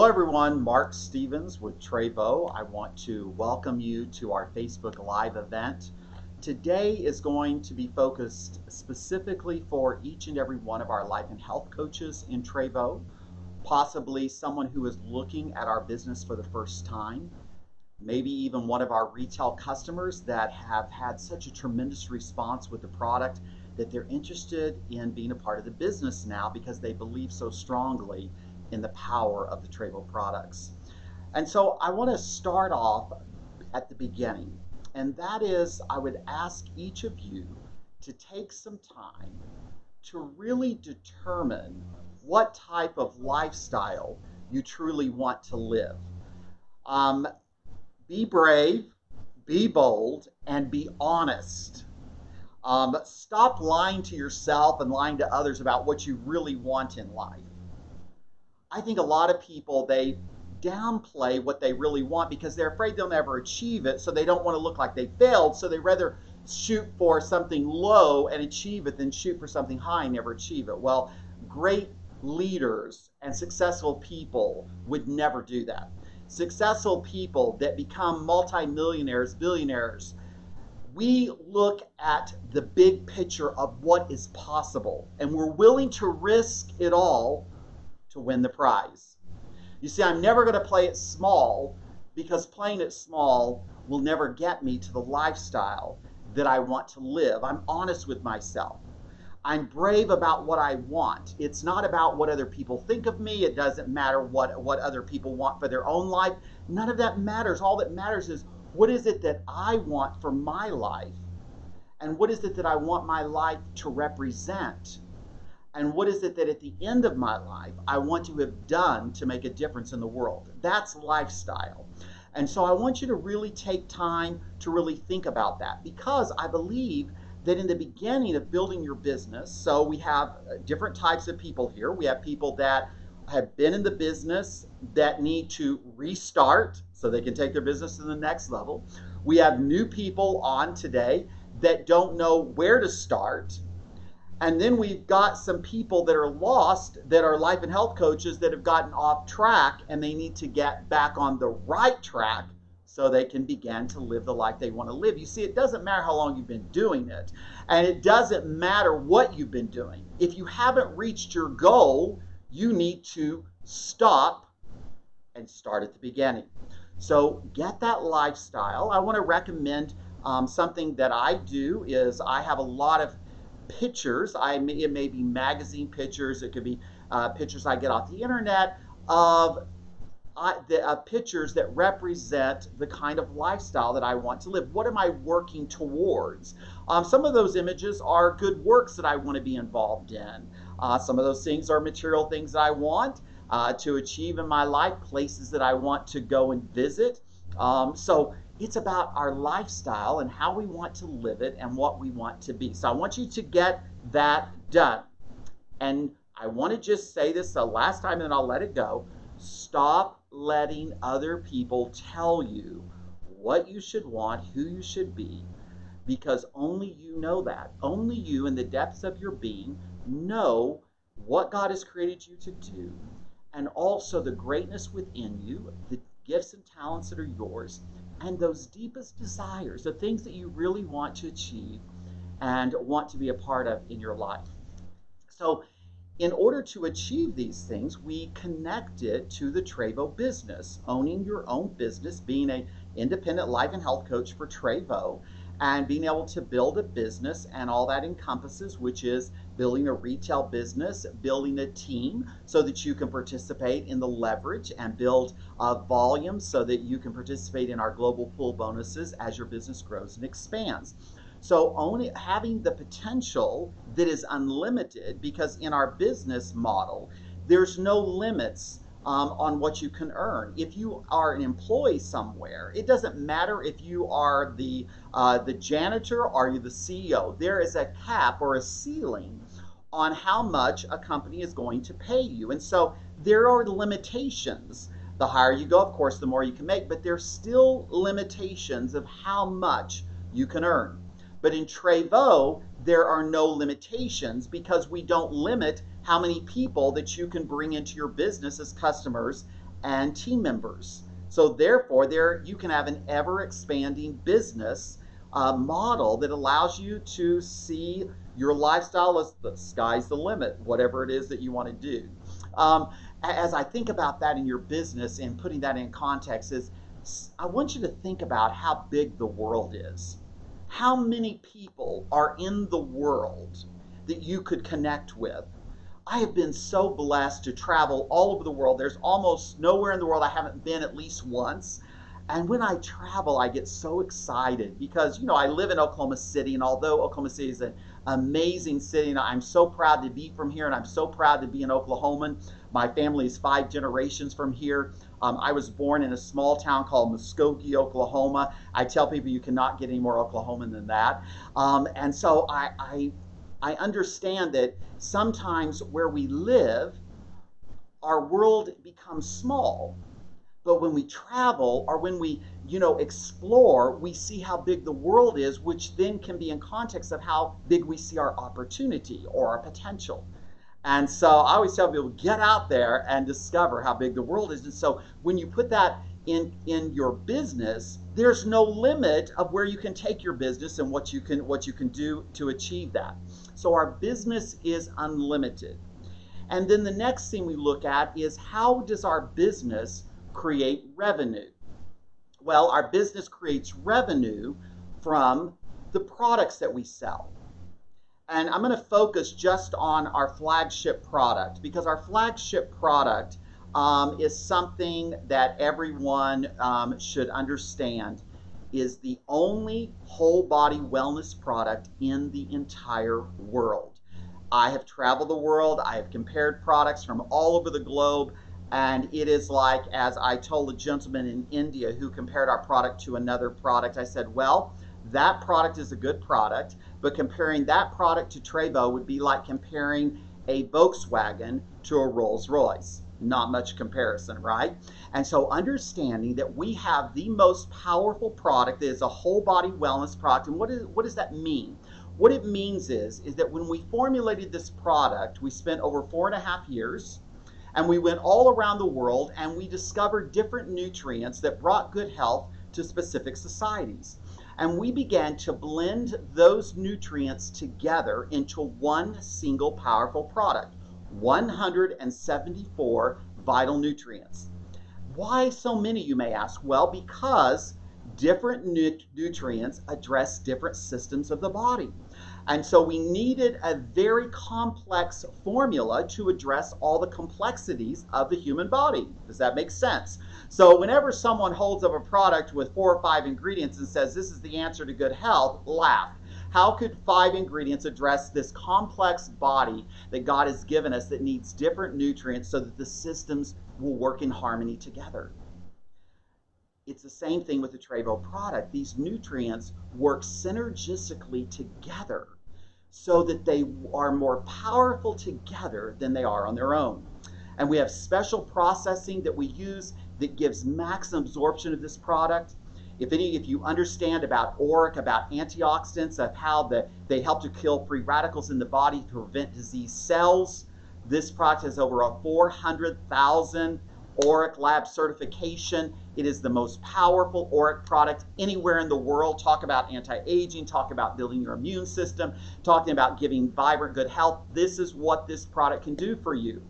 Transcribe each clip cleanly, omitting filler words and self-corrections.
Hello everyone, Mark Stevens with Trevo. I want to welcome you to our Facebook Live event. Today is going to be focused specifically for each and every one of our life and health coaches in Trevo, possibly someone who is looking at our business for the first time, maybe even one of our retail customers that have had such a tremendous response with the product that they're interested in being a part of the business now because they believe so strongly in the power of the Trevo products. And so I want to start off at the beginning, and that is I would ask each of you to take some time to really determine what type of lifestyle you truly want to live. Be brave, be bold, and be honest. Stop lying to yourself and lying to others about what you really want in life. I think a lot of people, they downplay what they really want because they're afraid they'll never achieve it, so they don't want to look like they failed, so they rather shoot for something low and achieve it than shoot for something high and never achieve it. Well, great leaders and successful people would never do that. Successful people that become multimillionaires, billionaires, we look at the big picture of what is possible, and we're willing to risk it all to win the prize. You see, I'm never going to play it small because playing it small will never get me to the lifestyle that I want to live. I'm honest with myself. I'm brave about what I want. It's not about what other people think of me. It doesn't matter what other people want for their own life. None of that matters. All that matters is what is it that I want for my life? And what is it that I want my life to represent? And what is it that at the end of my life I want to have done to make a difference in the world? That's lifestyle. And so I want you to really take time to really think about that, because I believe that in the beginning of building your business, so we have different types of people here. We have people that have been in the business that need to restart so they can take their business to the next level. We have new people on today that don't know where to start. And then we've got some people that are lost, that are life and health coaches that have gotten off track, and they need to get back on the right track so they can begin to live the life they want to live. You see, it doesn't matter how long you've been doing it, and it doesn't matter what you've been doing. If you haven't reached your goal, you need to stop and start at the beginning. So get that lifestyle. I want to recommend something that I do is I have a lot of pictures. It may be magazine pictures. It could be pictures I get off the internet of pictures that represent the kind of lifestyle that I want to live. What am I working towards? Some of those images are good works that I want to be involved in. Some of those things are material things that I want to achieve in my life, places that I want to go and visit. So it's about our lifestyle and how we want to live it and what we want to be. So I want you to get that done. And I want to just say this the last time, and then I'll let it go. Stop letting other people tell you what you should want, who you should be, because only you know that. Only you, in the depths of your being, know what God has created you to do, and also the greatness within you, the gifts and talents that are yours, and those deepest desires, the things that you really want to achieve and want to be a part of in your life. So in order to achieve these things, we connect it to the Trevo business, owning your own business, being an independent life and health coach for Trevo, and being able to build a business and all that encompasses, which is building a retail business, building a team so that you can participate in the leverage and build volume so that you can participate in our global pool bonuses as your business grows and expands. So having the potential that is unlimited, because in our business model, there's no limits on what you can earn. If you are an employee somewhere, it doesn't matter if you are the janitor or you're the CEO. There is a cap or a ceiling on how much a company is going to pay you. And so there are limitations. The higher you go, of course, the more you can make, but there's still limitations of how much you can earn. But in Trevo, there are no limitations because we don't limit how many people that you can bring into your business as customers and team members. So therefore, there you can have an ever-expanding business model that allows you to see your lifestyle as the sky's the limit, whatever it is that you want to do. Um, as I think about that in your business and putting that in context, is I want you to think about how big the world is. How many people are in the world that you could connect with? I have been so blessed to travel all over the world. There's almost nowhere in the world I haven't been at least once. And when I travel, I get so excited because, I live in Oklahoma City, and although Oklahoma City is an amazing city, and I'm so proud to be from here, and I'm so proud to be an Oklahoman. My family is 5 generations from here. I was born in a small town called Muskogee, Oklahoma. I tell people you cannot get any more Oklahoman than that. And so I understand that sometimes where we live, our world becomes small. But when we travel or when we, explore, we see how big the world is, which then can be in context of how big we see our opportunity or our potential. And so I always tell people, get out there and discover how big the world is. And so when you put that in your business, there's no limit of where you can take your business and what you can do to achieve that. So our business is unlimited. And then the next thing we look at is, how does our business create revenue? Well, our business creates revenue from the products that we sell. And I'm going to focus just on our flagship product, because our flagship product is something that everyone should understand is the only whole body wellness product in the entire world. I have traveled the world. I have compared products from all over the globe. And it is like, as I told a gentleman in India who compared our product to another product, I said, well, that product is a good product, but comparing that product to Trevo would be like comparing a Volkswagen to a Rolls Royce. Not much comparison, right? And so understanding that we have the most powerful product that is a whole body wellness product. And what does that mean? What it means is that when we formulated this product, we spent over 4.5 years. And we went all around the world and we discovered different nutrients that brought good health to specific societies. And we began to blend those nutrients together into one single powerful product, 174 vital nutrients. Why so many, you may ask? Well, because different nutrients address different systems of the body. And so we needed a very complex formula to address all the complexities of the human body. Does that make sense? So whenever someone holds up a product with 4 or 5 ingredients and says, this is the answer to good health, laugh. How could 5 ingredients address this complex body that God has given us that needs different nutrients so that the systems will work in harmony together? It's the same thing with the Trevo product. These nutrients work synergistically together so that they are more powerful together than they are on their own. And we have special processing that we use that gives maximum absorption of this product. If you understand about ORAC, about antioxidants, of how they help to kill free radicals in the body to prevent disease cells, this product has over 400,000 ORAC lab certification. It is the most powerful ORAC product anywhere in the world. Talk about anti-aging, talk about building your immune system, talking about giving vibrant good health. This is what this product can do for you.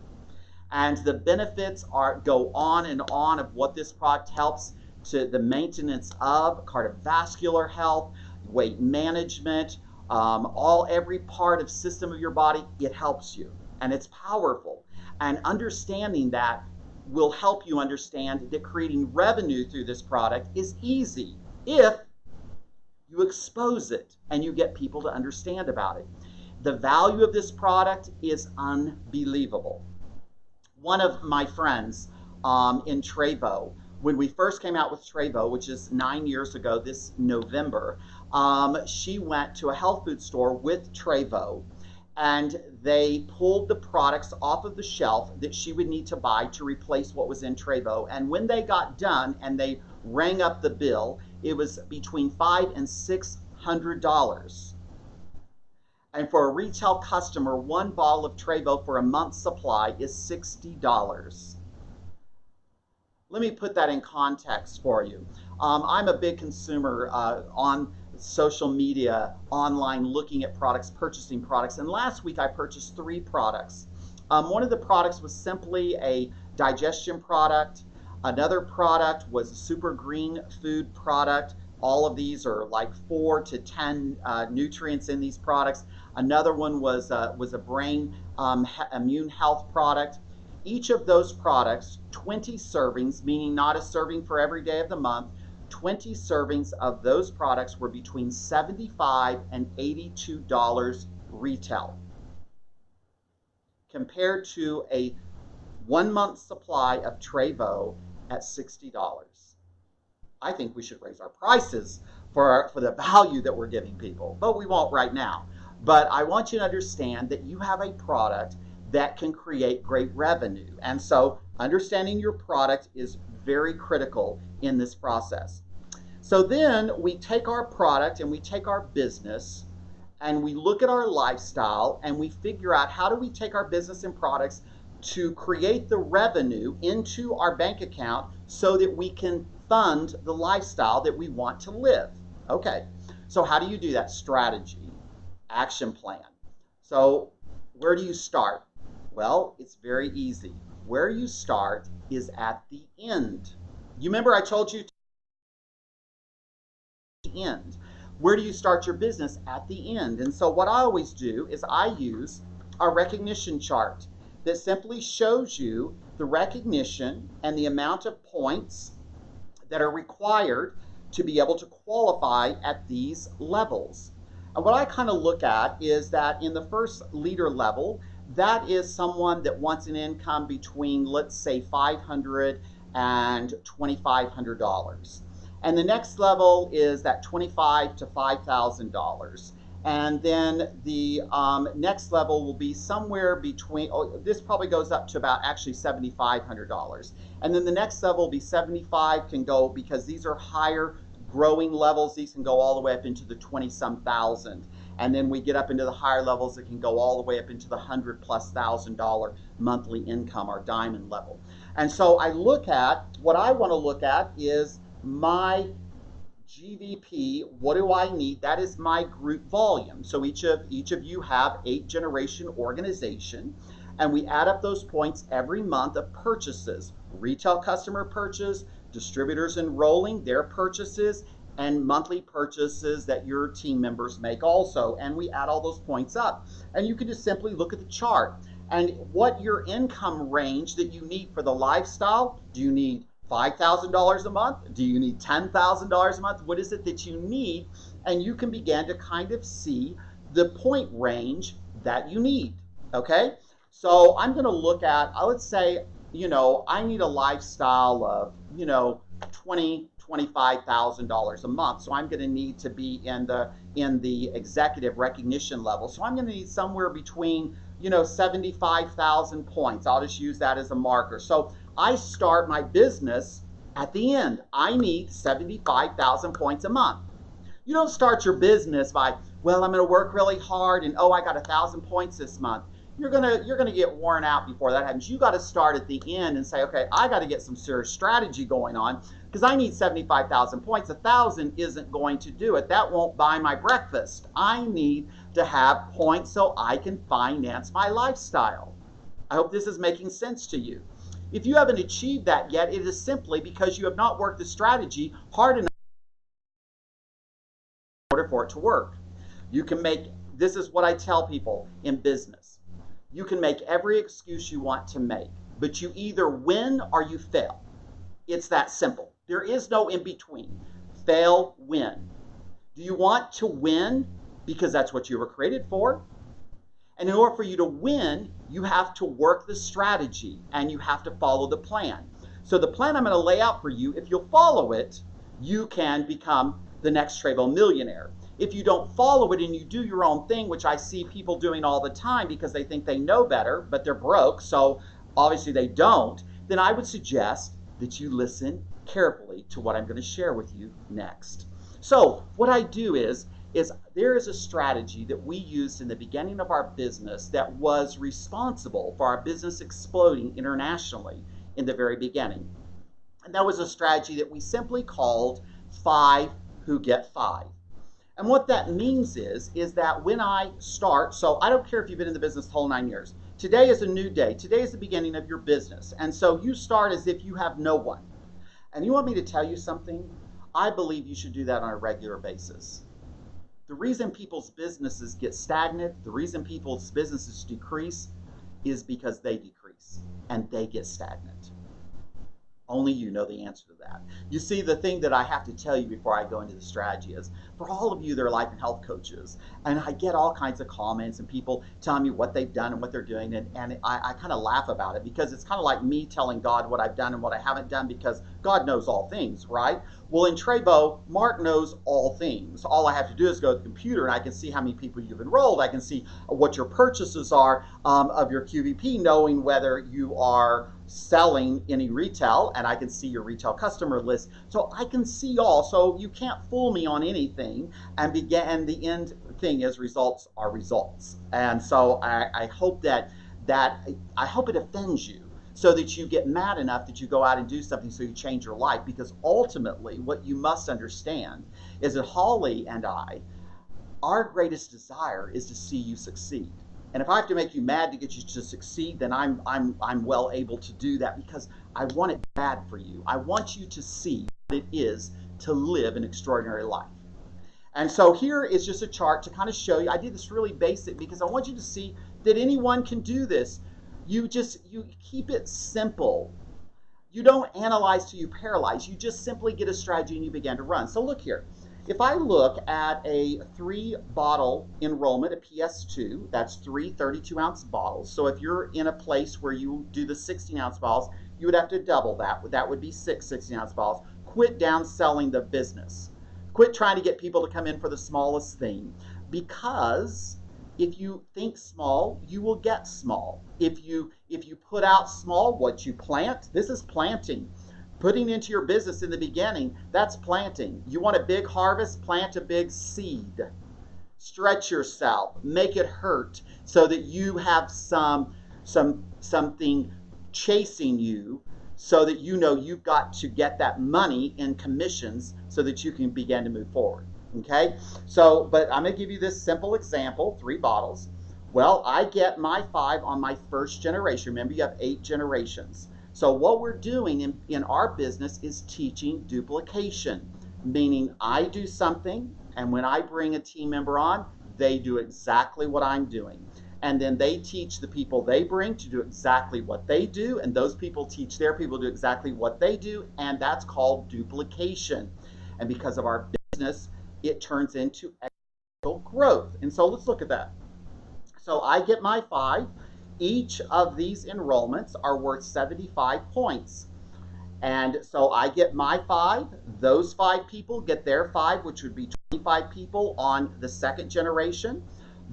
And the benefits go on and on of what this product helps to the maintenance of cardiovascular health, weight management, every part of system of your body. It helps you, and it's powerful. And understanding that will help you understand that creating revenue through this product is easy if you expose it and you get people to understand about it. The value of this product is unbelievable. One of my friends in Trevo, when we first came out with Trevo, which is 9 years ago this November, she went to a health food store with Trevo, and they pulled the products off of the shelf that she would need to buy to replace what was in Trevo. And when they got done and they rang up the bill, it was between $500 and $600. And for a retail customer, one bottle of Trevo for a month's supply is $60. Let me put that in context for you. I'm a big consumer on social media, online, looking at products, purchasing products. And last week I purchased 3 products. One of the products was simply a digestion product. Another product was a super green food product. All of these are like 4 to 10 nutrients in these products. Another one was a brain immune health product. Each of those products, 20 servings, meaning not a serving for every day of the month, 20 servings of those products were between $75 and $82 retail, compared to a 1-month supply of Trevo at $60. I think we should raise our prices for the value that we're giving people, but we won't right now. But I want you to understand that you have a product that can create great revenue. And so understanding your product is very critical in this process. So then we take our product and we take our business and we look at our lifestyle and we figure out how do we take our business and products to create the revenue into our bank account so that we can fund the lifestyle that we want to live. Okay, so how do you do that? Strategy, action plan. So where do you start? Well, it's very easy. Where you start is at the end. You remember I told you the end. Where do you start your business? At the end. And so what I always do is I use a recognition chart that simply shows you the recognition and the amount of points that are required to be able to qualify at these levels. And what I kind of look at is that in the first leader level, that is someone that wants an income between, let's say, $500 and $2,500. And the next level is that $25,000 to $5,000. And then the next level will be somewhere between, this probably goes up to about actually $7,500. And then the next level will be 75, can go, because these are higher growing levels, these can go all the way up into the 20-some thousand. And then we get up into the higher levels that can go all the way up into the $100,000+ monthly income, our diamond level. And so I look at, what I want to look at is my GVP. What do I need? That is my group volume. So each of you have 8-generation organization, and we add up those points every month of purchases, retail customer purchase, distributors enrolling their purchases, and monthly purchases that your team members make also. And we add all those points up. And you can just simply look at the chart and what your income range that you need for the lifestyle. Do you need $5,000 a month? Do you need $10,000 a month? What is it that you need? And you can begin to kind of see the point range that you need. Okay? So I'm going to look at, let's say, I need a lifestyle of, $20,000, $25,000 a month. So I'm going to need to be in the executive recognition level. So I'm going to need somewhere between, 75,000 points. I'll just use that as a marker. So I start my business at the end. I need 75,000 points a month. You don't start your business by, well, I'm going to work really hard and, I got 1,000 points this month. You're gonna get worn out before that happens. You got to start at the end and say, okay, I got to get some serious strategy going on because I need 75,000 points. 1,000 isn't going to do it. That won't buy my breakfast. I need to have points so I can finance my lifestyle. I hope this is making sense to you. If you haven't achieved that yet, it is simply because you have not worked the strategy hard enough in order for it to work. You can make, this is what I tell people in business. You can make every excuse you want to make, but you either win or you fail. It's that simple. There is no in between. Fail, win. Do you want to win? Because that's what you were created for. And in order for you to win, you have to work the strategy and you have to follow the plan. So the plan I'm going to lay out for you, if you'll follow it, you can become the next Trevo millionaire. If you don't follow it and you do your own thing, which I see people doing all the time because they think they know better, but they're broke, so obviously they don't, then I would suggest that you listen carefully to what I'm going to share with you next. So what I do is there is a strategy that we used in the beginning of our business that was responsible for our business exploding internationally in the very beginning. And that was a strategy that we simply called 5 who get 5. And what that means is that when I start, so I don't care if you've been in the business the whole 9 years. Today is a new day. Today is the beginning of your business. And so you start as if you have no one. And you want me to tell you something? I believe you should do that on a regular basis. The reason people's businesses get stagnant, the reason people's businesses decrease, is because they decrease and they get stagnant. Only you know the answer to that. You see, the thing that I have to tell you before I go into the strategy is, for all of you that are life and health coaches, and I get all kinds of comments and people telling me what they've done and what they're doing, and I kind of laugh about it, because it's kind of like me telling God what I've done and what I haven't done, because God knows all things, right? Well, in Trabo, Mark knows all things. All I have to do is go to the computer and I can see how many people you've enrolled. I can see what your purchases are of your QVP, knowing whether you are selling any retail, and I can see your retail customer list. So I can see all. So you can't fool me on anything. And the end thing is, results are results. And so I hope that I hope it offends you, so that you get mad enough that you go out and do something so you change your life. Because ultimately, what you must understand is that Holly and I, our greatest desire is to see you succeed. And if I have to make you mad to get you to succeed, then I'm well able to do that, because I want it bad for you. I want you to see what it is to live an extraordinary life. And so here is just a chart to kind of show you. I did this really basic because I want you to see that anyone can do this. You keep it simple. You don't analyze till you paralyze. You just simply get a strategy and you begin to run. So look here. If I look at a 3-bottle enrollment, a PS2, that's 3 32-ounce bottles. So if you're in a place where you do the 16-ounce bottles, you would have to double that. That would be 6 16-ounce bottles. Quit downselling the business. Quit trying to get people to come in for the smallest thing, because if you think small, you will get small. If you put out small, what you plant, this is planting. Putting into your business in the beginning, that's planting. You want a big harvest, plant a big seed. Stretch yourself, make it hurt, so that you have something chasing you, so that you know you've got to get that money in commissions so that you can begin to move forward. Okay? So, but I'm going to give you this simple example, 3 bottles. Well, I get my 5 on my first generation. Remember, you have 8 generations. So what we're doing in our business is teaching duplication, meaning I do something, and when I bring a team member on, they do exactly what I'm doing. And then they teach the people they bring to do exactly what they do, and those people teach their people to do exactly what they do, and that's called duplication. And because of our business, it turns into exponential growth. And so let's look at that. So I get my 5. Each of these enrollments are worth 75 points. And so I get my 5. Those 5 people get their 5, which would be 25 people on the second generation.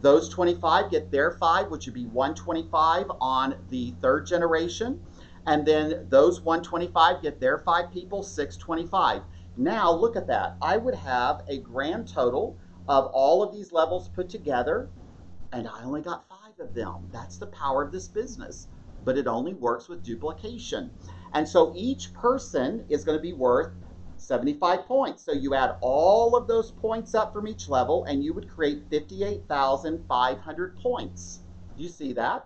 Those 25 get their 5, which would be 125 on the third generation. And then those 125 get their 5 people, 625. Now look at that. I would have a grand total of all of these levels put together, and I only got 5 of them. That's the power of this business, but it only works with duplication. And so each person is going to be worth 75 points. So you add all of those points up from each level, and you would create 58,500 points. Do you see that?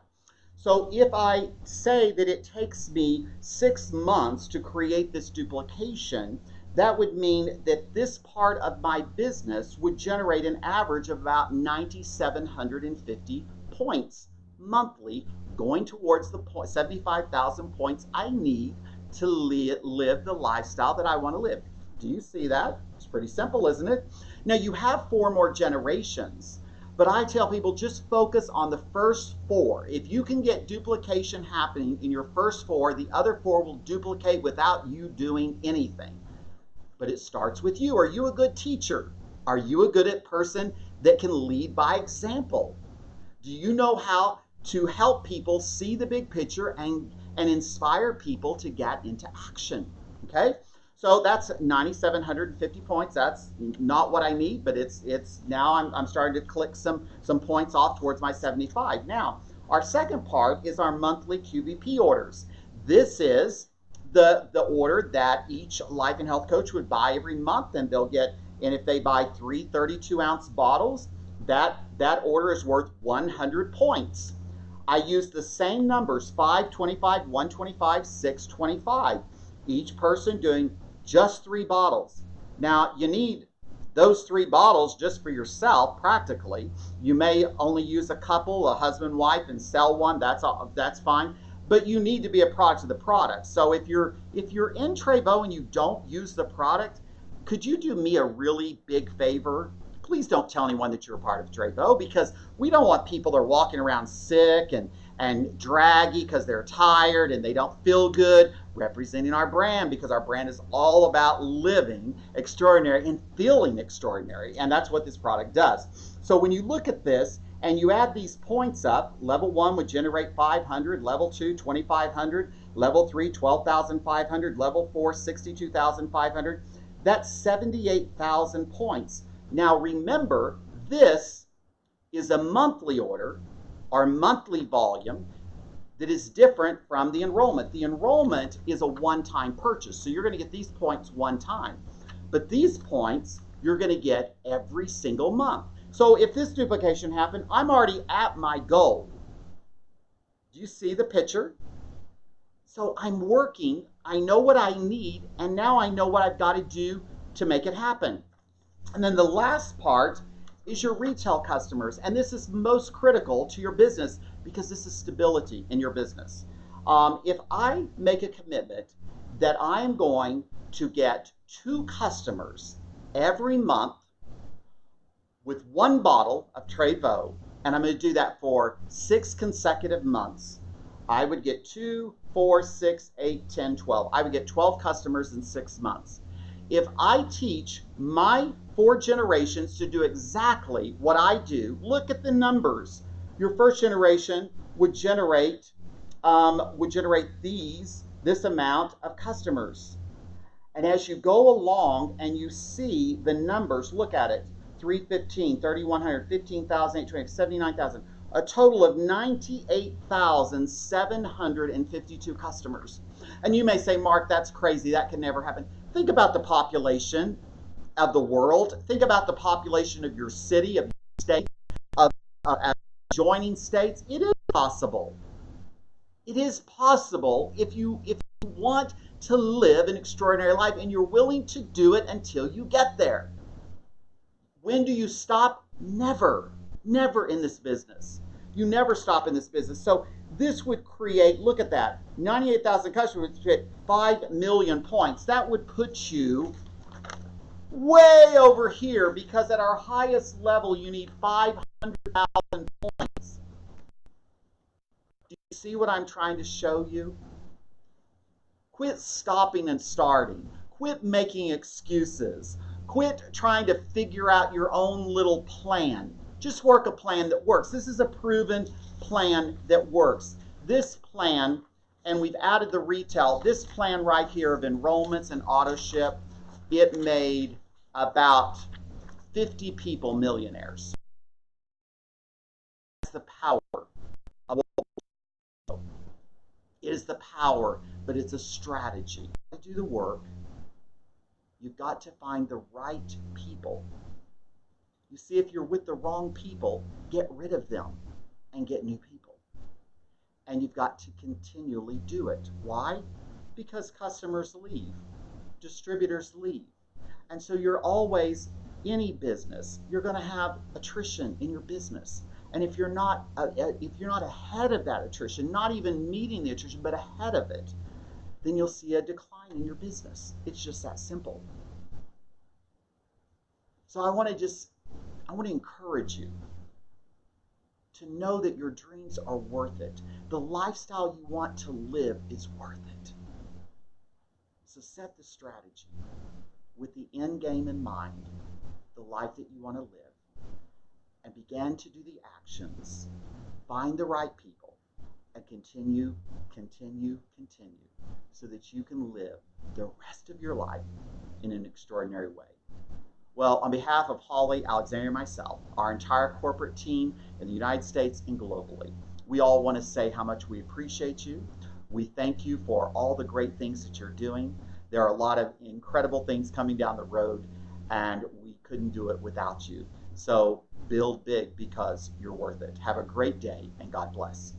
So if I say that it takes me 6 months to create this duplication, that would mean that this part of my business would generate an average of about 9,750 points monthly, going towards the 75,000 points I need to live the lifestyle that I want to live. Do you see that? It's pretty simple, isn't it? Now you have 4 more generations, but I tell people just focus on the first 4. If you can get duplication happening in your first 4, the other 4 will duplicate without you doing anything. But it starts with you. Are you a good teacher? Are you a good person that can lead by example? Do you know how to help people see the big picture and inspire people to get into action? Okay? So that's 9,750 points. That's not what I need, but it's now I'm starting to click some points off towards my 75. Now, our second part is our monthly QVP orders. This is the order that each life and health coach would buy every month, and they'll get, and if they buy 3 32-ounce bottles, that order is worth 100 points. I use the same numbers, 5, 25, 125, 6, 25. Each person doing just 3 bottles. Now, you need those 3 bottles just for yourself, practically. You may only use a couple, a husband, wife, and sell one. That's fine. But you need to be a product of the product. So if you're in Treyveau and you don't use the product, could you do me a really big favor? Please don't tell anyone that you're a part of Treyveau, because we don't want people that are walking around sick and draggy because they're tired and they don't feel good representing our brand, because our brand is all about living extraordinary and feeling extraordinary. And that's what this product does. So when you look at this and you add these points up, level 1 would generate 500, level 2, 2,500, level 3, 12,500, level 4, 62,500. That's 78,000 points. Now remember, this is a monthly order, or monthly volume, that is different from the enrollment. The enrollment is a one-time purchase, so you're going to get these points one time. But these points you're going to get every single month. So if this duplication happened, I'm already at my goal. Do you see the picture? So I'm working, I know what I need, and now I know what I've got to do to make it happen. And then the last part is your retail customers. And this is most critical to your business, because this is stability in your business. If I make a commitment that I am going to get 2 customers every month with 1 bottle of Treyveau, and I'm going to do that for 6 consecutive months, I would get 2, 4, 6, 8, 10, 12. I would get 12 customers in 6 months. If I teach my 4 generations to do exactly what I do, look at the numbers. Your first generation would generate this amount of customers. And as you go along and you see the numbers, look at it. 315, 3,100, 15,000, 820, 79,000. A total of 98,752 customers. And you may say, Mark, that's crazy. That can never happen. Think about the population of the world. Think about the population of your city, of your state, of adjoining states. It is possible. It is possible if you want to live an extraordinary life, and you're willing to do it until you get there. When do you stop? Never. Never in this business. You never stop in this business. So this would create, look at that, 98,000 customers would create 5 million points. That would put you way over here, because at our highest level you need 500,000 points. Do you see what I'm trying to show you? Quit stopping and starting. Quit making excuses. Quit trying to figure out your own little plan. Just work a plan that works. This is a proven plan that works. This plan, and we've added the retail, this plan right here of enrollments and auto ship, it made about 50 people millionaires. That's the power of it is the power, but it's a strategy. To do the work, you've got to find the right people. You see, if you're with the wrong people, get rid of them and get new people. And you've got to continually do it. Why? Because customers leave, distributors leave. And so you're always, any business, you're going to have attrition in your business. And if you're not ahead of that attrition, not even meeting the attrition, but ahead of it, then you'll see a decline in your business. It's just that simple. So I want to encourage you to know that your dreams are worth it. The lifestyle you want to live is worth it. So set the strategy with the end game in mind, the life that you want to live, and begin to do the actions. Find the right people and continue, so that you can live the rest of your life in an extraordinary way. Well, on behalf of Holly, Alexandria, and myself, our entire corporate team in the United States and globally, we all want to say how much we appreciate you. We thank you for all the great things that you're doing. There are a lot of incredible things coming down the road, and we couldn't do it without you. So build big because you're worth it. Have a great day, and God bless.